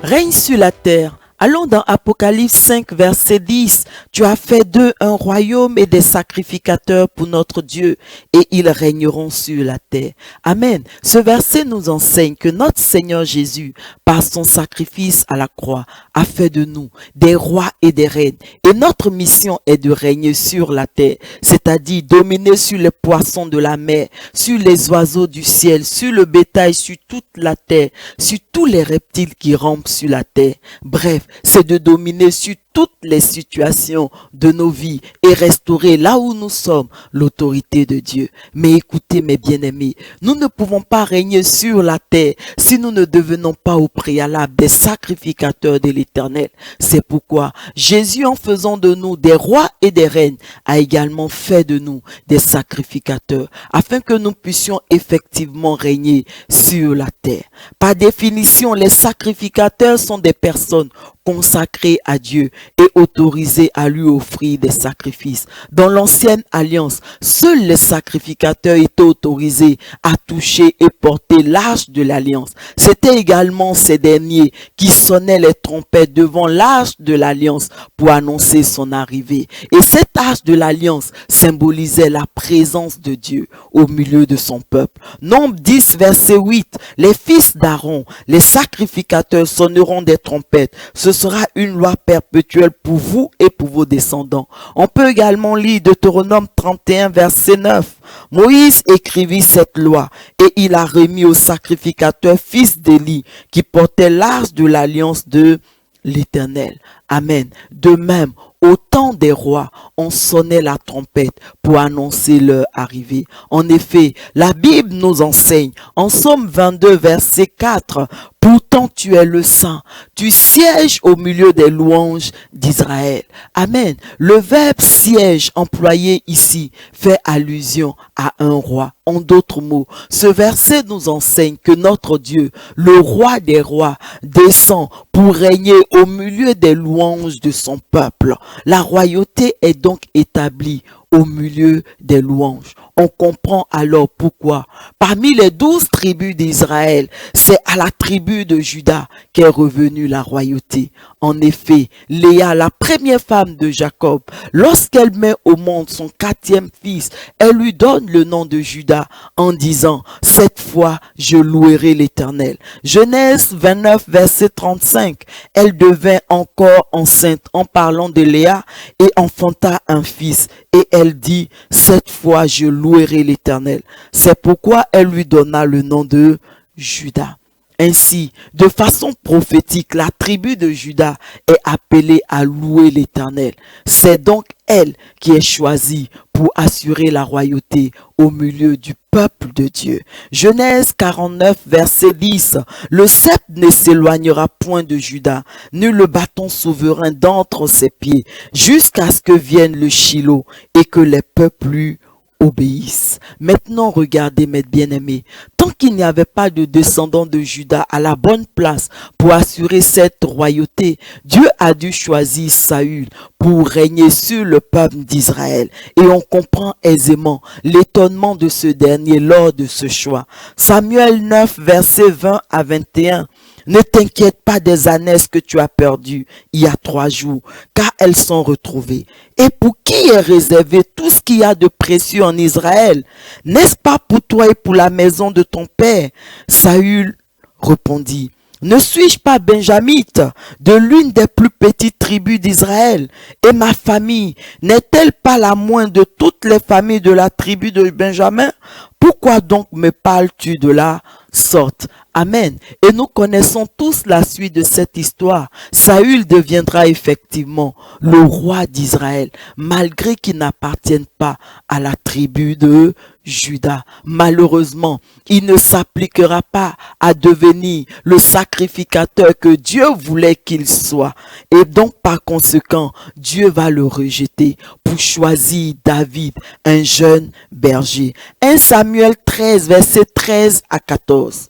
règne sur la terre. Allons dans Apocalypse 5, verset 10. Tu as fait d'eux un royaume et des sacrificateurs pour notre Dieu, et ils régneront sur la terre. Amen. Ce verset nous enseigne que notre Seigneur Jésus, par son sacrifice à la croix, a fait de nous des rois et des reines. Et notre mission est de régner sur la terre, c'est-à-dire dominer sur les poissons de la mer, sur les oiseaux du ciel, sur le bétail, sur toute la terre, sur tous les reptiles qui rampent sur la terre. Bref, c'est de dominer sur toutes les situations de nos vies et restaurer là où nous sommes l'autorité de Dieu. Mais écoutez mes bien-aimés, nous ne pouvons pas régner sur la terre si nous ne devenons pas au préalable des sacrificateurs de l'Éternel. C'est pourquoi Jésus, en faisant de nous des rois et des reines, a également fait de nous des sacrificateurs afin que nous puissions effectivement régner sur la terre. Par définition, les sacrificateurs sont des personnes consacrés à Dieu et autorisés à lui offrir des sacrifices. Dans l'ancienne alliance, seuls les sacrificateurs étaient autorisés à toucher et porter l'arche de l'alliance. C'était également ces derniers qui sonnaient les trompettes devant l'arche de l'alliance pour annoncer son arrivée. Et cette arche de l'alliance symbolisait la présence de Dieu au milieu de son peuple. Nombre 10, verset 8. Les fils d'Aaron, les sacrificateurs, sonneront des trompettes. Ce sera une loi perpétuelle pour vous et pour vos descendants. On peut également lire Deutéronome 31, verset 9. Moïse écrivit cette loi et il a remis aux sacrificateurs fils d'Élie qui portaient l'arche de l'alliance de l'Éternel. Amen. De même, au temps des rois, on sonnait la trompette pour annoncer leur arrivée. En effet, la Bible nous enseigne en Psaume 22, verset 4, « Pourtant tu es le saint, tu sièges au milieu des louanges d'Israël. » Amen. Le verbe siège employé ici fait allusion à un roi. En d'autres mots, ce verset nous enseigne que notre Dieu, le roi des rois, descend pour régner au milieu des louanges de son peuple. La royauté est donc établie au milieu des louanges. On comprend alors pourquoi, parmi les 12 tribus d'Israël, c'est à la tribu de Juda qu'est revenue la royauté. En effet, Léa, la première femme de Jacob, lorsqu'elle met au monde son 4e fils, elle lui donne le nom de Juda en disant « Cette fois, je louerai l'Éternel ». Genèse 29, verset 35, elle devint encore enceinte en parlant de Léa et enfanta un fils. Et elle dit, cette fois je louerai l'Éternel. C'est pourquoi elle lui donna le nom de Juda. Ainsi, de façon prophétique, la tribu de Juda est appelée à louer l'Éternel. C'est donc elle qui est choisie pour assurer la royauté au milieu du peuple de Dieu. Genèse 49, verset 10. Le sceptre ne s'éloignera point de Juda, ni le bâton souverain d'entre ses pieds, jusqu'à ce que vienne le Shilo et que les peuples lui obéissent. Maintenant, regardez mes bien-aimés, tant qu'il n'y avait pas de descendants de Juda à la bonne place pour assurer cette royauté, Dieu a dû choisir Saül pour régner sur le peuple d'Israël. Et on comprend aisément l'étonnement de ce dernier lors de ce choix. Samuel 9, versets 20 à 21. Ne t'inquiète pas des ânesses que tu as perdues il y a 3 jours, car elles sont retrouvées. Et pour qui est réservé tout ce qu'il y a de précieux en Israël? N'est-ce pas pour toi et pour la maison de ton père? Saül répondit, ne suis-je pas benjamite de l'une des plus petites tribus d'Israël? Et ma famille n'est-elle pas la moindre de toutes les familles de la tribu de Benjamin? Pourquoi donc me parles-tu de la sorte? Amen. Et nous connaissons tous la suite de cette histoire. Saül deviendra effectivement le roi d'Israël, malgré qu'il n'appartienne pas à la tribu de Juda. Malheureusement, il ne s'appliquera pas à devenir le sacrificateur que Dieu voulait qu'il soit. Et donc, par conséquent, Dieu va le rejeter pour choisir David, un jeune berger. 1 Samuel 13, versets 13 à 14.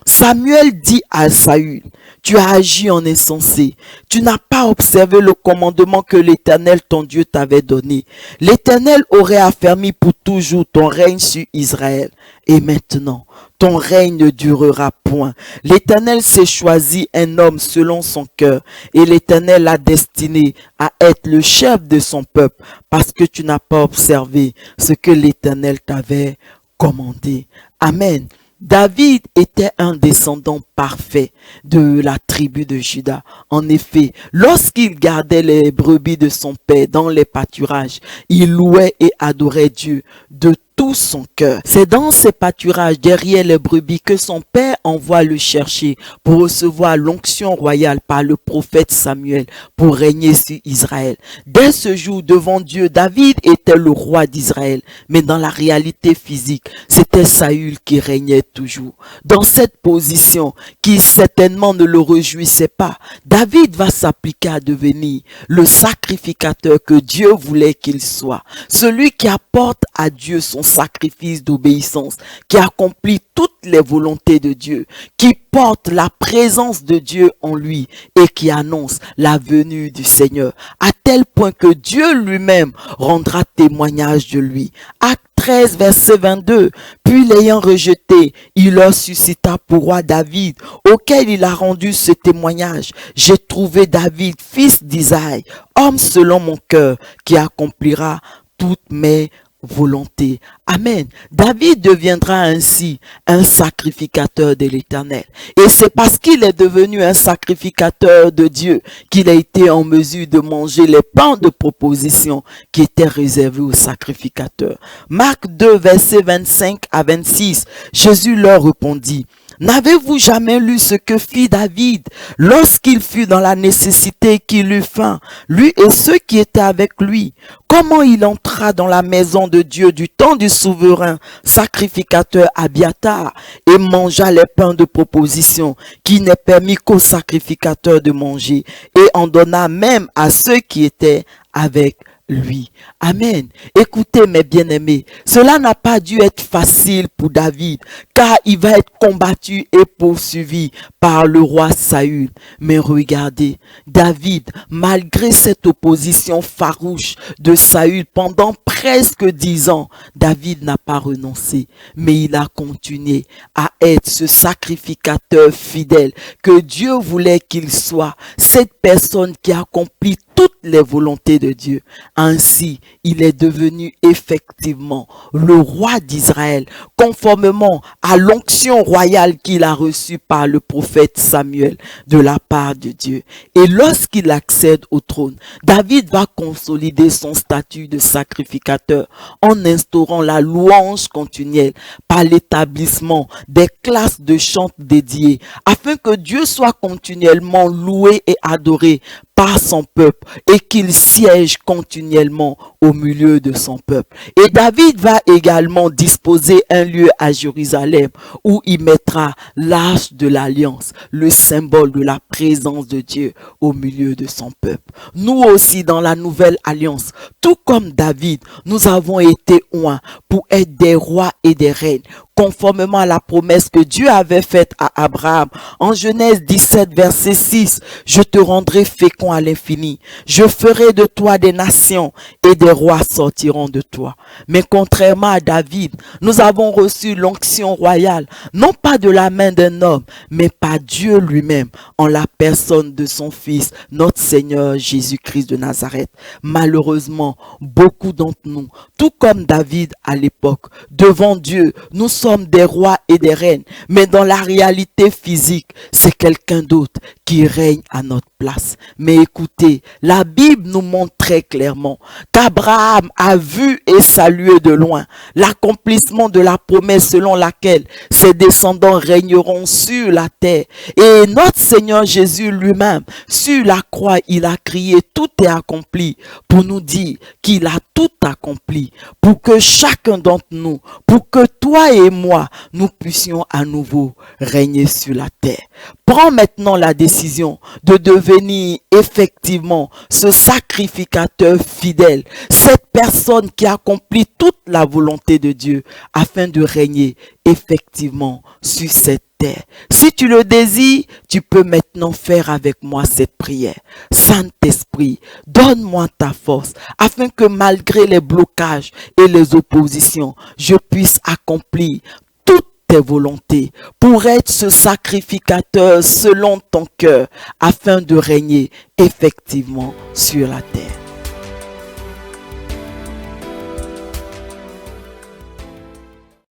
Samuel dit à Saül, tu as agi en insensé, tu n'as pas observé le commandement que l'Éternel ton Dieu t'avait donné. L'Éternel aurait affermi pour toujours ton règne sur Israël. Et maintenant, ton règne ne durera point. L'Éternel s'est choisi un homme selon son cœur, et l'Éternel l'a destiné à être le chef de son peuple, parce que tu n'as pas observé ce que l'Éternel t'avait commandé. Amen. David était un descendant parfait de la tribu de Juda. En effet, lorsqu'il gardait les brebis de son père dans les pâturages, il louait et adorait Dieu de tout son cœur. C'est dans ces pâturages, derrière les brebis, que son père envoie le chercher pour recevoir l'onction royale par le prophète Samuel pour régner sur Israël. Dès ce jour, devant Dieu, David était le roi d'Israël, mais dans la réalité physique, c'était Saül qui régnait toujours. Dans cette position, qui certainement ne le réjouissait pas, David va s'appliquer à devenir le sacrificateur que Dieu voulait qu'il soit, celui qui apporte à Dieu son sacrifice d'obéissance, qui accomplit toutes les volontés de Dieu, qui porte la présence de Dieu en lui et qui annonce la venue du Seigneur, à tel point que Dieu lui-même rendra témoignage de lui. Acte 13, verset 22. Puis l'ayant rejeté, il leur suscita pour roi David, auquel il a rendu ce témoignage. J'ai trouvé David, fils d'Isaïe, homme selon mon cœur, qui accomplira toutes mes volonté. Amen. David deviendra ainsi un sacrificateur de l'Éternel. Et c'est parce qu'il est devenu un sacrificateur de Dieu qu'il a été en mesure de manger les pains de proposition qui étaient réservés aux sacrificateurs. Marc 2, versets 25 à 26, Jésus leur répondit: n'avez-vous jamais lu ce que fit David lorsqu'il fut dans la nécessité qu'il eut faim, lui et ceux qui étaient avec lui? Comment il entra dans la maison de Dieu du temps du souverain sacrificateur Abiatar et mangea les pains de proposition qui n'est permis qu'aux sacrificateurs de manger, et en donna même à ceux qui étaient avec lui. Amen. Écoutez mes bien-aimés, cela n'a pas dû être facile pour David, car il va être combattu et poursuivi par le roi Saül. Mais regardez, David, malgré cette opposition farouche de Saül pendant presque 10 ans, David n'a pas renoncé, mais il a continué à être ce sacrificateur fidèle que Dieu voulait qu'il soit, cette personne qui accomplit toutes les volontés de Dieu. Ainsi, il est devenu effectivement le roi d'Israël, conformément à l'onction royale qu'il a reçue par le prophète Samuel de la part de Dieu. Et lorsqu'il accède au trône, David va consolider son statut de sacrificateur en instaurant la louange continuelle par l'établissement des classes de chants dédiées, afin que Dieu soit continuellement loué et adoré par son peuple et qu'il siège continuellement au milieu de son peuple. Et David va également disposer un lieu à Jérusalem où il mettra l'arche de l'alliance, le symbole de la présence de Dieu au milieu de son peuple. Nous aussi, dans la nouvelle alliance, tout comme David, nous avons été oints pour être des rois et des reines, conformément à la promesse que Dieu avait faite à Abraham. En Genèse 17, verset 6, je te rendrai fécond à l'infini. Je ferai de toi des nations et des rois sortiront de toi. Mais contrairement à David, nous avons reçu l'onction royale, non pas de la main d'un homme, mais par Dieu lui-même, en la personne de son Fils, notre Seigneur Jésus-Christ de Nazareth. Malheureusement, beaucoup d'entre nous, tout comme David à l'époque, devant Dieu, nous sommes des rois et des reines, mais dans la réalité physique, c'est quelqu'un d'autre qui règne à notre place. Mais écoutez, la Bible nous montre très clairement qu'Abraham a vu et salué de loin l'accomplissement de la promesse selon laquelle ses descendants régneront sur la terre. Et notre Seigneur Jésus lui-même, sur la croix, il a crié: tout est accompli, pour nous dire qu'il a tout accompli, pour que chacun d'entre nous, pour que toi et moi, nous puissions à nouveau régner sur la terre. Prends maintenant la décision de devenir effectivement ce sacrificateur fidèle, cette personne qui accomplit toute la volonté de Dieu afin de régner effectivement sur cette terre. Si tu le désires, tu peux maintenant faire avec moi cette prière. Saint-Esprit, donne-moi ta force afin que malgré les blocages et les oppositions, je puisse accomplir tes volontés, pour être ce sacrificateur selon ton cœur, afin de régner effectivement sur la terre.